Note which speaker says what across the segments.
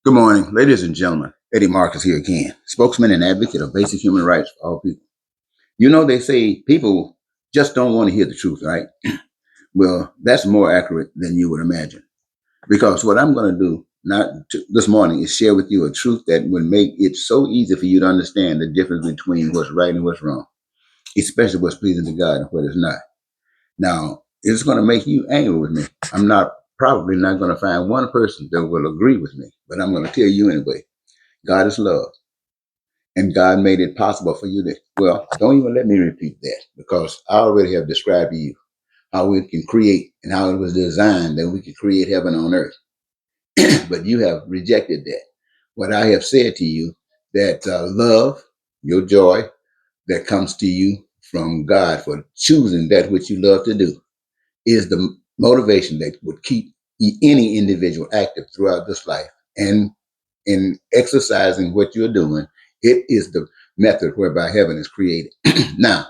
Speaker 1: Good morning, ladies and gentlemen. Eddie Marcus here again, spokesman and advocate of basic human rights for all people. You know, they say people just don't want to hear the truth, right? Well, that's more accurate than you would imagine. Because what I'm going to do this morning is share with you a truth that would make it so easy for you to understand the difference between what's right and what's wrong, especially what's pleasing to God and what is not. Now, it's going to make you angry with me. I'm not probably not going to find one person that will agree with me, but I'm going to tell you anyway. God is love. And God made it possible for you to, well, don't even let me repeat that because I already have described to you how we can create and how it was designed that we could create heaven on earth. But you have rejected that. What I have said to you, that love, your joy that comes to you from God for choosing that which you love to do is the motivation that would keep any individual active throughout this life. And in exercising what you're doing, it is the method whereby heaven is created. Now,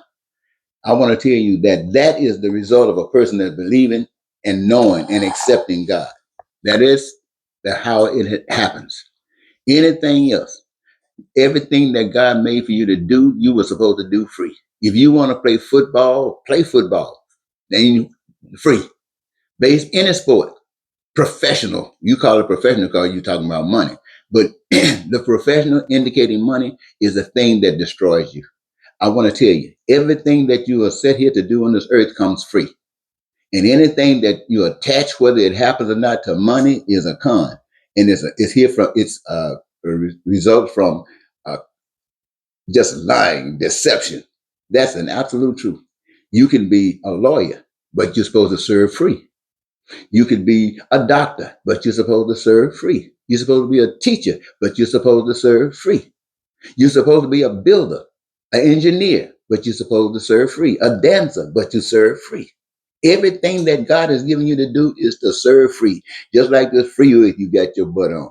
Speaker 1: I want to tell you that that is the result of a person that's believing and knowing and accepting God. That is how it happens. Anything else, everything that God made for you to do, you were supposed to do free. If you want to play football, play football. Then you free. Base any sport. Professional. You call it professional because you're talking about money. But the professional indicating money is the thing that destroys you. I want to tell you, everything that you are set here to do on this earth comes free. And anything that you attach, whether it happens or not, to money is a con. And it's here from, it's a result from uh, just lying, deception. That's an absolute truth. You can be a lawyer, but you're supposed to serve free. You could be a doctor, but you're supposed to serve free. You're supposed to be a teacher, but you're supposed to serve free. You're supposed to be a builder, an engineer, but you're supposed to serve free. A dancer, but you serve free. Everything that God has given you to do is to serve free. Just like this freeway you got your butt on.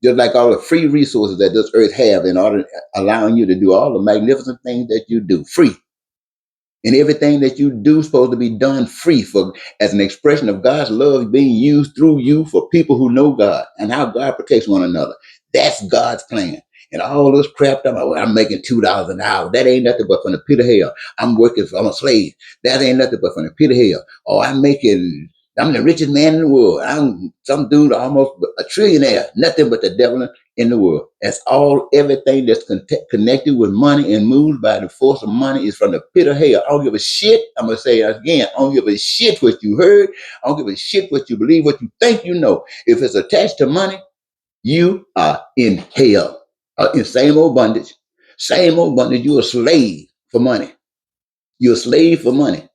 Speaker 1: Just like all the free resources that this earth have in order allowing you to do all the magnificent things that you do free. And everything that you do is supposed to be done free for as an expression of God's love being used through you for people who know God and how God protects one another. That's God's plan. And all this crap, I'm making $2 an hour. That ain't nothing but from the pit of hell. I'm a slave. That ain't nothing but from the pit of hell. Or I'm the richest man in the world. I'm some dude almost a trillionaire. Nothing but the devil in the world. That's all, everything that's connected with money and moved by the force of money is from the pit of hell. I don't give a shit. I'm going to say it again. I don't give a shit what you heard. I don't give a shit what you believe, what you think you know. If it's attached to money, you are in hell. In same old bondage. Same old bondage. You're a slave for money. You're a slave for money.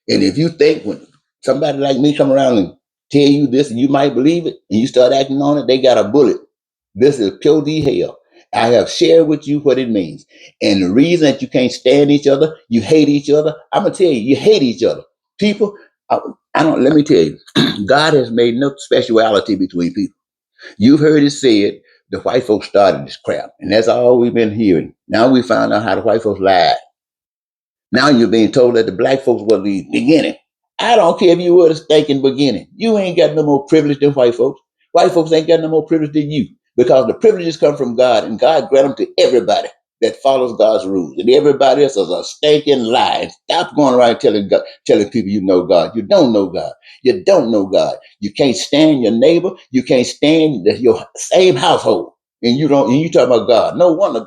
Speaker 1: And if you think when somebody like me come around and tell you this and you might believe it and you start acting on it, they got a bullet. This is pure D hell. I have shared with you what it means. And the reason that you can't stand each other, you hate each other, I'm going to tell you, you hate each other. People, I don't, let me tell you, God has made no speciality between people. You've heard it said, the white folks started this crap. And that's all we've been hearing. Now we found out how the white folks lied. Now you're being told that the black folks were the beginning. I don't care if you were the stinking beginning. You ain't got no more privilege than white folks. White folks ain't got no more privilege than you because the privileges come from God and God grant them to everybody that follows God's rules. And everybody else is a stinking lie. Stop going around telling people you know God. You don't know God. You don't know God. You can't stand your neighbor. You can't stand your same household. And you talk about God. No wonder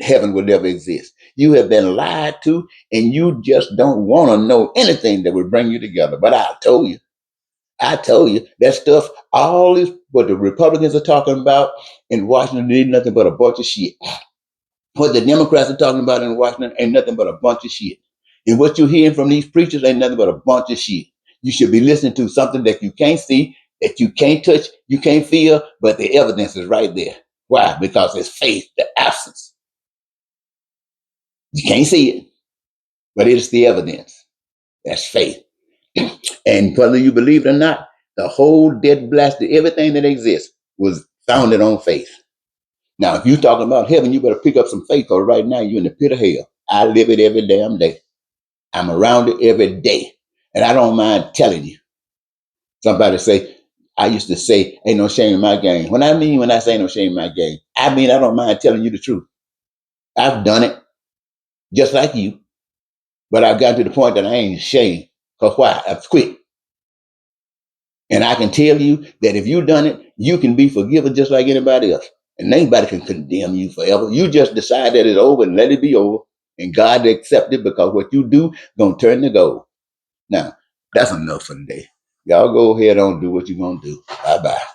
Speaker 1: heaven will never exist. You have been lied to, and you just don't want to know anything that would bring you together. But I told you that stuff, all this, what the Republicans are talking about in Washington ain't nothing but a bunch of shit. What the Democrats are talking about in Washington ain't nothing but a bunch of shit. And what you're hearing from these preachers ain't nothing but a bunch of shit. You should be listening to something that you can't see, that you can't touch, you can't feel, but the evidence is right there. Why? Because it's faith, the absence. You can't see it, but it's the evidence. That's faith. And whether you believe it or not, the whole dead blasted, everything that exists was founded on faith. Now, if you're talking about heaven, you better pick up some faith because right now you're in the pit of hell. I live it every damn day. I'm around it every day. And I don't mind telling you. Somebody say, I used to say, ain't no shame in my game. When I say ain't no shame in my game, I mean I don't mind telling you the truth. I've done it just like you, but I've got to the point that I ain't ashamed. Because why? I've quit. And I can tell you that if you've done it, you can be forgiven just like anybody else. And nobody can condemn you forever. You just decide that it's over and let it be over. And God accept it because what you do gonna turn to gold. Now, that's enough for today. Y'all go ahead on and do what you're gonna do. Bye bye.